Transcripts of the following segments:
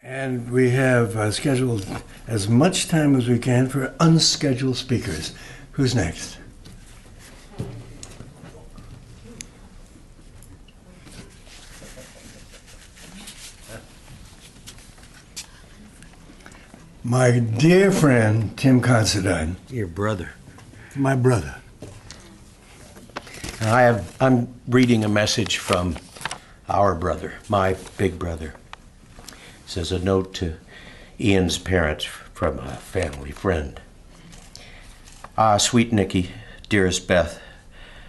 And we have scheduled as much time as we can for unscheduled speakers. Who's next? My dear friend, Tim Considine. Your brother. My brother. I'm reading a message from our brother, my big brother. It says a note to Ian's parents from a family friend. Ah, sweet Nikki, dearest Beth,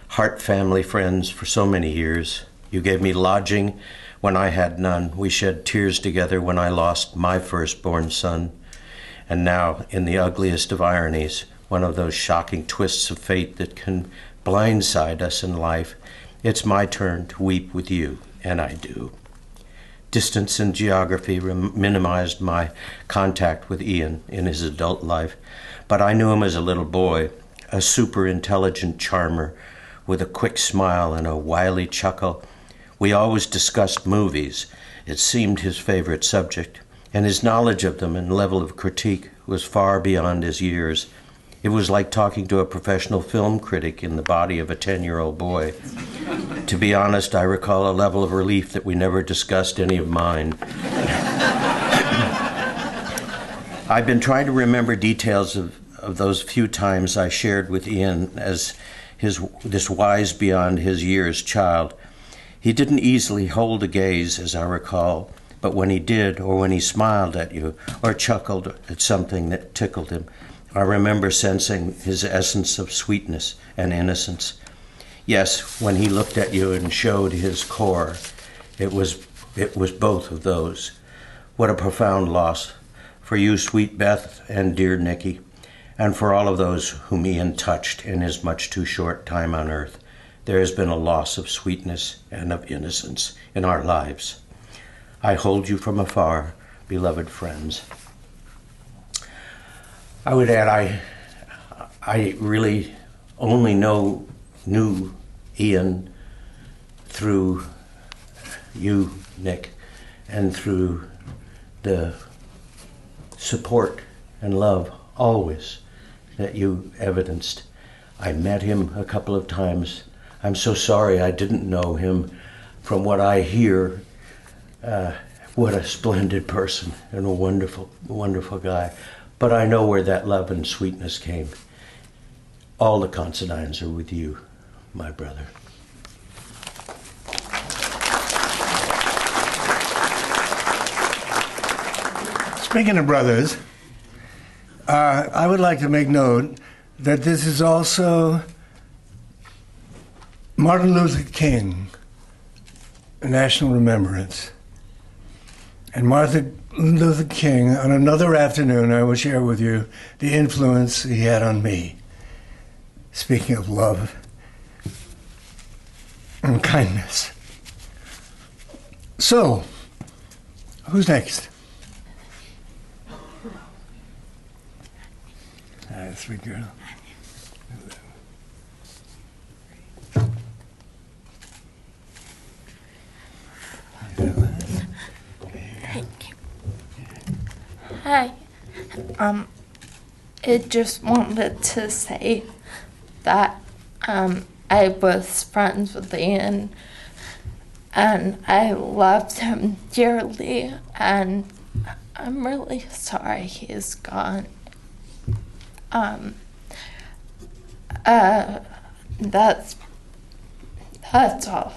heart family friends for so many years. You gave me lodging when I had none. We shed tears together when I lost my firstborn son. And now, in the ugliest of ironies, one of those shocking twists of fate that can blindside us in life, it's my turn to weep with you, and I do. Distance and geography minimized my contact with Ian in his adult life, but I knew him as a little boy, a super intelligent charmer with a quick smile and a wily chuckle. We always discussed movies. It seemed his favorite subject, and his knowledge of them and level of critique was far beyond his years. It was like talking to a professional film critic in the body of a 10-year-old boy. To be honest, I recall a level of relief that we never discussed any of mine. I've been trying to remember details of those few times I shared with Ian as this wise beyond his years child. He didn't easily hold a gaze, as I recall, but when he did, or when he smiled at you, or chuckled at something that tickled him, I remember sensing his essence of sweetness and innocence. Yes, when he looked at you and showed his core, it was both of those. What a profound loss for you, sweet Beth, and dear Nikki, and for all of those whom Ian touched in his much too short time on earth. There has been a loss of sweetness and of innocence in our lives. I hold you from afar, beloved friends. I would add, I really only knew Ian through you, Nick, and through the support and love always that you evidenced. I met him a couple of times. I'm so sorry I didn't know him. From what I hear, what a splendid person and a wonderful, wonderful guy. But I know where that love and sweetness came. All the Considines are with you, my brother. Speaking of brothers, I would like to make note that this is also Martin Luther King, a national remembrance. And Martin Luther King, on another afternoon, I will share with you the influence he had on me. Speaking of love and kindness. So, who's next? Sweet girl. Hi. I just wanted to say that I was friends with Ian and I loved him dearly, and I'm really sorry he's gone. That's all.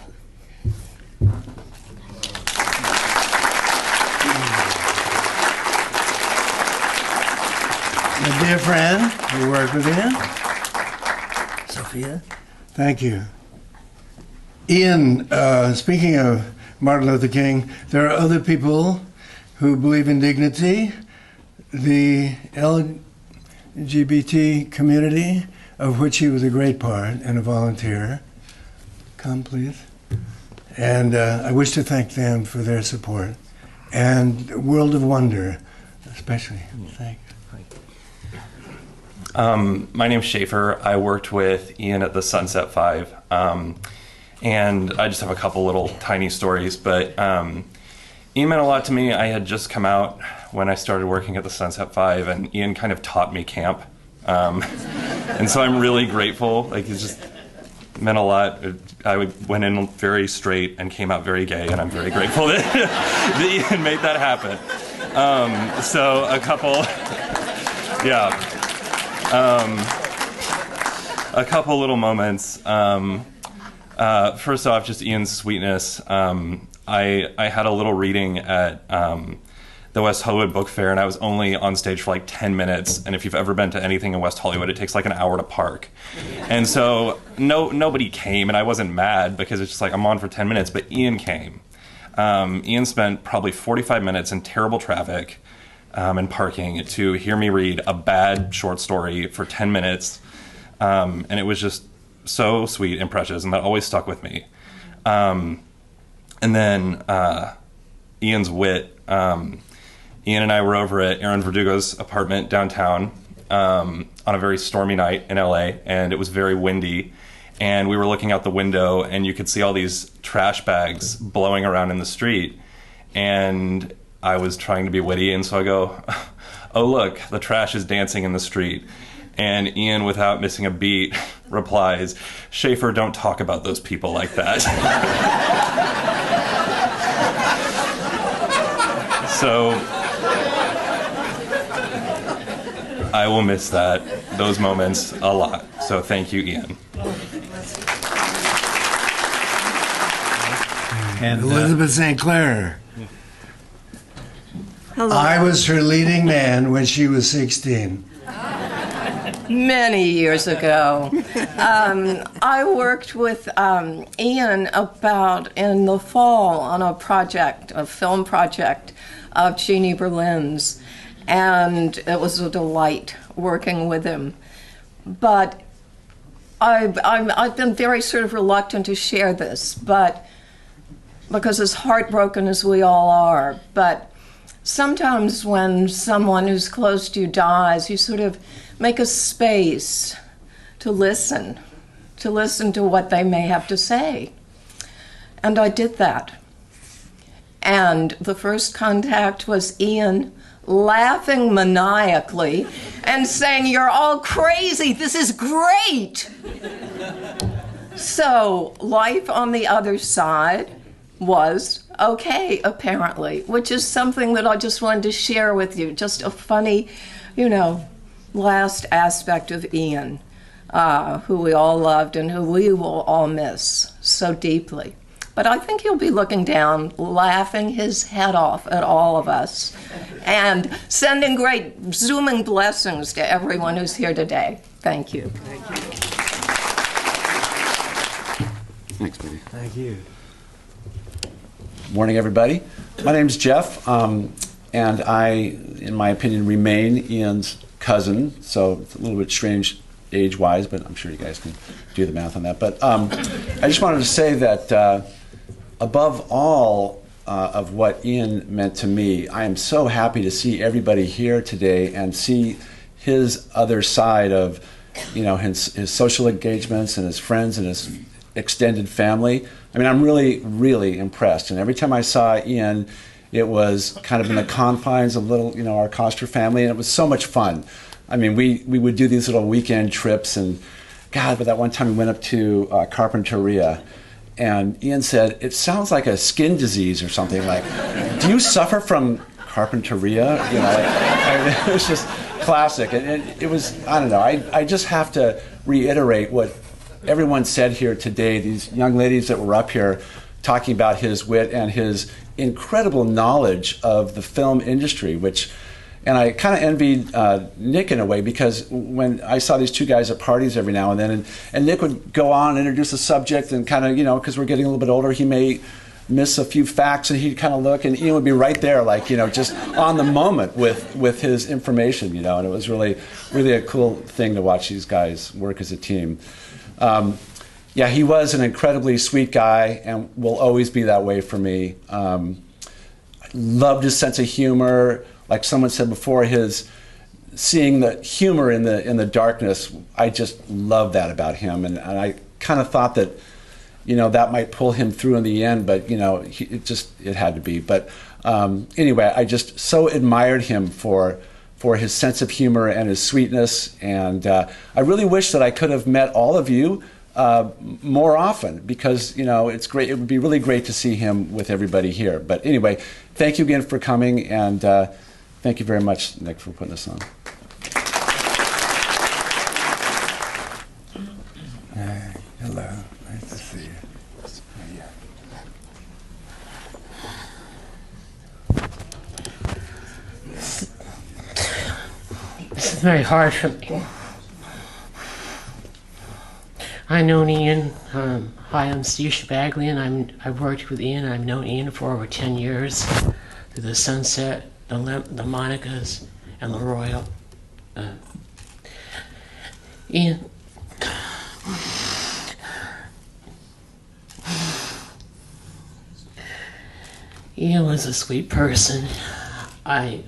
My dear friend, who worked with Ian, Sophia. Thank you. Ian, speaking of Martin Luther King, there are other people who believe in dignity. The LGBT community, of which he was a great part and a volunteer. Come, please. And I wish to thank them for their support. And World of Wonder, especially. Thanks. My name's Schaefer. I worked with Ian at the Sunset Five. And I just have a couple little tiny stories, but Ian meant a lot to me. I had just come out when I started working at the Sunset Five, and Ian kind of taught me camp. And so I'm really grateful. Like, it just meant a lot. Went in very straight and came out very gay, and I'm very grateful that, that Ian made that happen. So a couple little moments. First off, just Ian's sweetness. I had a little reading at the West Hollywood Book Fair, and I was only on stage for like 10 minutes. And if you've ever been to anything in West Hollywood, it takes like an hour to park. And so nobody came, and I wasn't mad because it's just like I'm on for 10 minutes, but Ian came. Ian spent probably 45 minutes in terrible traffic and parking to hear me read a bad short story for 10 minutes. And it was just so sweet and precious, and that always stuck with me. And then Ian's wit. Ian and I were over at Aaron Verdugo's apartment downtown on a very stormy night in LA, and it was very windy. And we were looking out the window, and you could see all these trash bags blowing around in the street. And I was trying to be witty, and so I go, "Oh, look, the trash is dancing in the street." And Ian, without missing a beat, replies, "Schaefer, don't talk about those people like that." So I will miss those moments a lot. So thank you, Ian. And Elizabeth St. Clair. Hello. I was her leading man when she was 16. Many years ago. I worked with Ian about in the fall on a film project of Jeannie Berlin's, and it was a delight working with him. But I've been very sort of reluctant to share this, but because as heartbroken as we all are, but sometimes when someone who's close to you dies, you sort of make a space to listen to what they may have to say. And I did that. And the first contact was Ian laughing maniacally and saying, "You're all crazy, this is great." So life on the other side was okay, apparently, which is something that I just wanted to share with you. Just a funny, last aspect of Ian, who we all loved and who we will all miss so deeply. But I think he'll be looking down, laughing his head off at all of us, and sending great zooming blessings to everyone who's here today. Thank you. Thanks, buddy. Thank you. Morning, everybody. My name's Jeff, and I, in my opinion, remain Ian's cousin, so it's a little bit strange age-wise, but I'm sure you guys can do the math on that. But I just wanted to say that above all of what Ian meant to me, I am so happy to see everybody here today and see his other side of, his social engagements and his friends and his extended family. I mean, I'm really, really impressed. And every time I saw Ian, it was kind of in the confines of our Koster family, and it was so much fun. I mean, we would do these little weekend trips, and God, but that one time we went up to Carpinteria, and Ian said, "It sounds like a skin disease or something." Like, "Do you suffer from Carpinteria?" It was just classic. And it was, I don't know, I just have to reiterate what everyone said here today, these young ladies that were up here talking about his wit and his incredible knowledge of the film industry, and I kind of envied Nick in a way, because when I saw these two guys at parties every now and then, and Nick would go on and introduce a subject and kind of, because we're getting a little bit older, he may miss a few facts and he'd kind of look, and Ian would be right there, like, just on the moment with his information, and it was really, really a cool thing to watch these guys work as a team. Yeah, he was an incredibly sweet guy and will always be that way for me. Loved his sense of humor. Like someone said before, his seeing the humor in the darkness. I just love that about him, and I kind of thought that that might pull him through in the end, but it had to be. But Anyway, I just so admired him for his sense of humor and his sweetness, and I really wish that I could have met all of you more often, because it's great. It would be really great to see him with everybody here. But anyway, thank you again for coming, and thank you very much, Nick, for putting us on. Hello, nice to see you. This is very hard for me. I've known Ian. Hi, I'm Steve Shabaglian. I've worked with Ian. I've known Ian for over 10 years through the Sunset, the Monicas, and the Royal. Ian. Ian was a sweet person.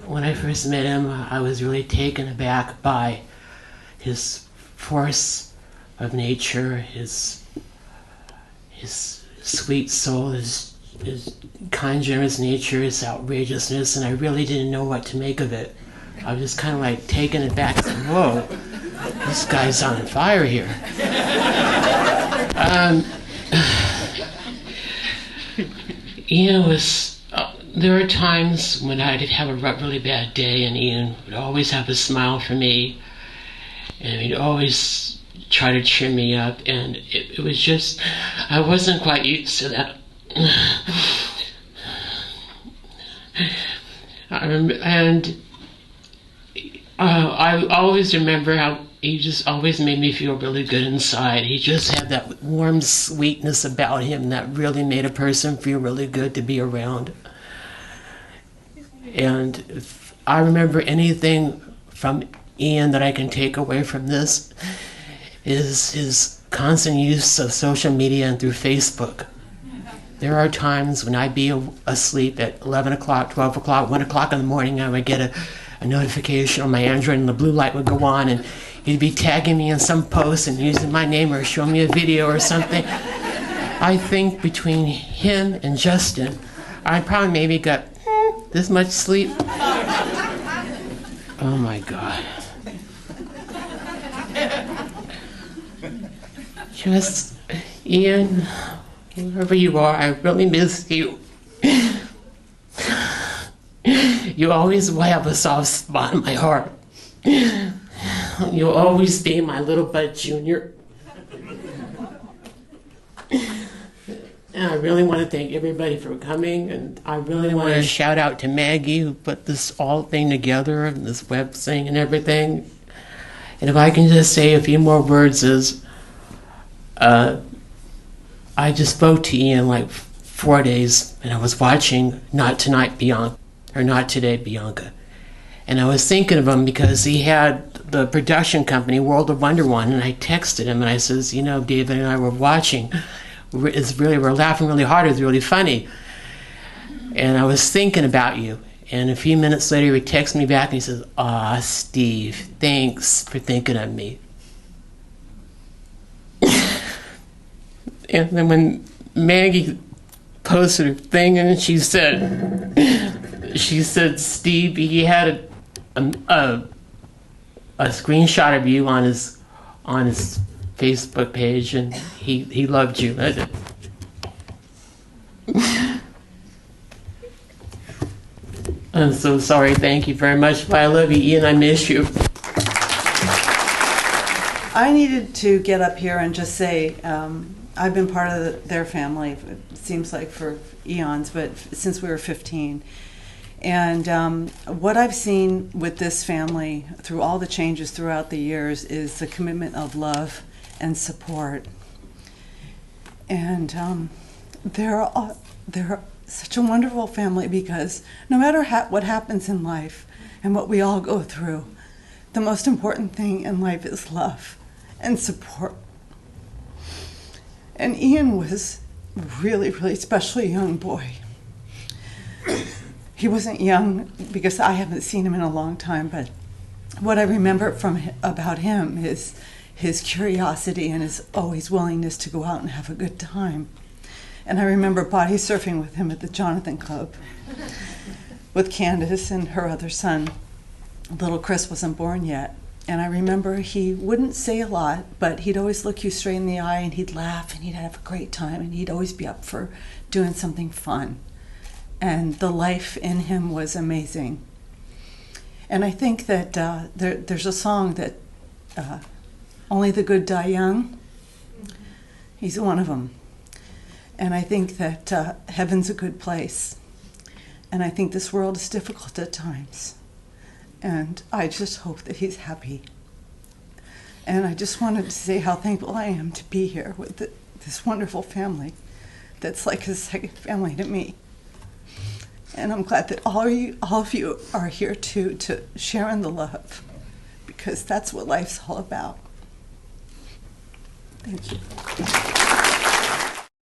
When I first met him, I was really taken aback by his force of nature, his sweet soul, his kind, generous nature, his outrageousness, and I really didn't know what to make of it. I was just kind of like taken aback, saying, whoa, this guy's on fire here. Ian was... there are times when I'd have a really bad day, and Ian would always have a smile for me, and he'd always try to cheer me up, and it was just, I wasn't quite used to that. I always remember how he just always made me feel really good inside. He just had that warm sweetness about him that really made a person feel really good to be around. And if I remember anything from Ian that I can take away from this, is his constant use of social media and through Facebook. There are times when I'd be asleep at 11 o'clock, 12 o'clock, 1 o'clock in the morning, I would get a notification on my Android and the blue light would go on, and he'd be tagging me in some post and using my name or showing me a video or something. I think between him and Justin, I probably maybe got this much sleep. Oh my God. Just, Ian, wherever you are, I really miss you. You always will have a soft spot in my heart. You'll always be my little Bud Junior. And I really want to thank everybody for coming, and I really want to shout out to Maggie, who put this all thing together, and this web thing and everything. And if I can just say a few more words is, I just spoke to Ian like 4 days, and I was watching Not Tonight, Bianca, or Not Today, Bianca. And I was thinking of him because he had the production company, World of Wonder One, and I texted him, and I says, David and I were watching. We're laughing really hard. It's really funny. And I was thinking about you. And a few minutes later, he texts me back, and he says, "Aw, Steve, thanks for thinking of me." And then when Maggie posted her thing, and she said, Steve, he had a screenshot of you on his Facebook page, and he loved you. I'm so sorry. Thank you very much. But I love you, Ian. I miss you. I needed to get up here and just say, I've been part of their family, it seems like for eons, but since we were 15. And what I've seen with this family through all the changes throughout the years is the commitment of love and support. And they're such a wonderful family, because no matter what happens in life and what we all go through, the most important thing in life is love and support. And Ian was really, really especially young boy. He wasn't young because I haven't seen him in a long time, but what I remember about him is his curiosity and his always willingness to go out and have a good time. And I remember body surfing with him at the Jonathan Club. with Candace and her other son. Little Chris wasn't born yet. And I remember he wouldn't say a lot, but he'd always look you straight in the eye, and he'd laugh, and he'd have a great time, and he'd always be up for doing something fun. And the life in him was amazing. And I think that there's a song that Only the Good Die Young. He's one of them. And I think that heaven's a good place. And I think this world is difficult at times. And I just hope that he's happy. And I just wanted to say how thankful I am to be here with this wonderful family that's like a second family to me. And I'm glad that all of you are here too, to share in the love, because that's what life's all about. Thank you.